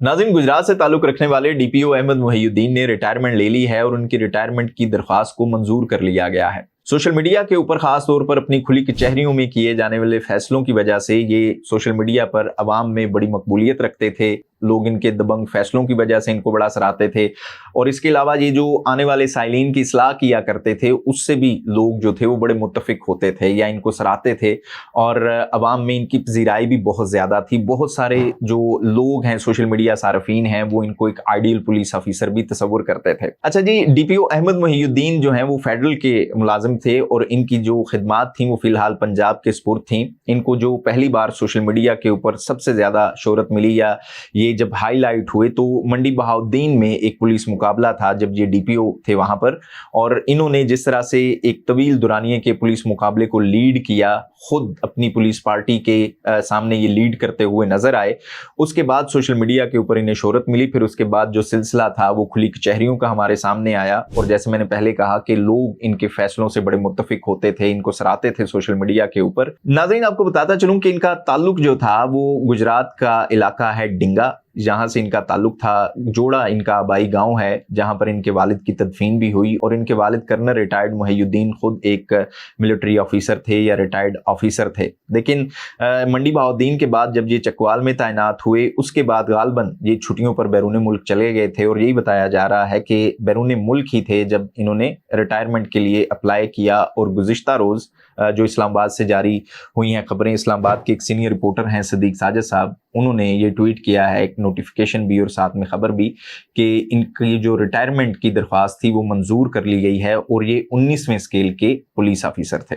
नाज़रीन, गुजरात से ताल्लुक रखने वाले डीपीओ अहमद मुहियुद्दीन ने रिटायरमेंट ले ली है और उनकी रिटायरमेंट की दरख्वास्त को मंजूर कर लिया गया है। सोशल मीडिया के ऊपर खास तौर पर अपनी खुली कचहरियों में किए जाने वाले फैसलों की वजह से ये सोशल मीडिया पर अवाम में बड़ी मकबूलियत रखते थे। लोग इनके दबंग फैसलों की वजह से इनको बड़ा सराहते थे और इसके अलावा ये जो आने वाले साइलिन की इस्लाह किया करते थे उससे भी लोग जो थे वो बड़े मुत्तफिक होते थे या इनको सराहते थे और अवाम में इनकी पजीराई भी बहुत ज़्यादा थी। बहुत सारे जो लोग हैं, सोशल मीडिया सारफीन हैं, वो इनको एक आइडियल पुलिस ऑफिसर भी तस्वुर करते थे। अच्छा जी, डीपीओ अहमद मुहियुद्दीन जो हैं वो फेडरल के मुलाजिम थे और इनकी जो खिदमात थी वो फिलहाल पंजाब के स्पुर्द थी। इनको जो पहली बार सोशल मीडिया के ऊपर सबसे ज़्यादा शोहरत मिली या ये जब हाईलाइट हुए तो मंडी बहाउद्दीन में एक पुलिस मुकाबला था जब ये डीपीओ थे वहां पर, और इन्होंने जिस तरह से एक तवील दुरानिये के पुलिस मुकाबले को लीड किया, खुद अपनी पुलिस पार्टी के सामने ये लीड करते हुए नजर आए। उसके बाद सोशल मीडिया के ऊपर इन्हें शोहरत मिली। फिर उसके बाद जो सिलसिला था वो खुली कचहरियों का हमारे सामने आया और जैसे मैंने पहले कहा कि लोग इनके फैसलों से बड़े मुत्तफिक होते थे, इनको सराहते थे सोशल मीडिया के ऊपर। नाज़रीन, आपको बताता चलूं कि इनका ताल्लुक जो था वो गुजरात का इलाका है डिंगा, जहां से इनका ताल्लुक था। जोड़ा इनका आबाई गांव है जहां पर इनके वालिद की तदफीन भी हुई और इनके वालिद कर्नल रिटायर्ड मुहियुद्दीन खुद एक मिलिट्री ऑफिसर थे या रिटायर्ड ऑफिसर थे। लेकिन मंडी बहाउद्दीन के बाद जब ये चकवाल में तैनात हुए उसके बाद गालबन ये छुट्टियों पर बैरून मुल्क चले गए थे और यही बताया जा रहा है कि बैरून मुल्क ही थे जब इन्होंने रिटायरमेंट के लिए अप्लाई किया। और गुज़िश्ता रोज़ जो इस्लामाबाद से जारी हुई हैं खबरें, इस्लामाबाद के एक सीनियर रिपोर्टर हैं सदीक साजिद साहब, उन्होंने ये ट्वीट किया है, एक नोटिफिकेशन भी और साथ में खबर भी, कि इनकी जो रिटायरमेंट की दरख्वास्त थी वो मंजूर कर ली गई है और ये 19वें स्केल के पुलिस ऑफिसर थे।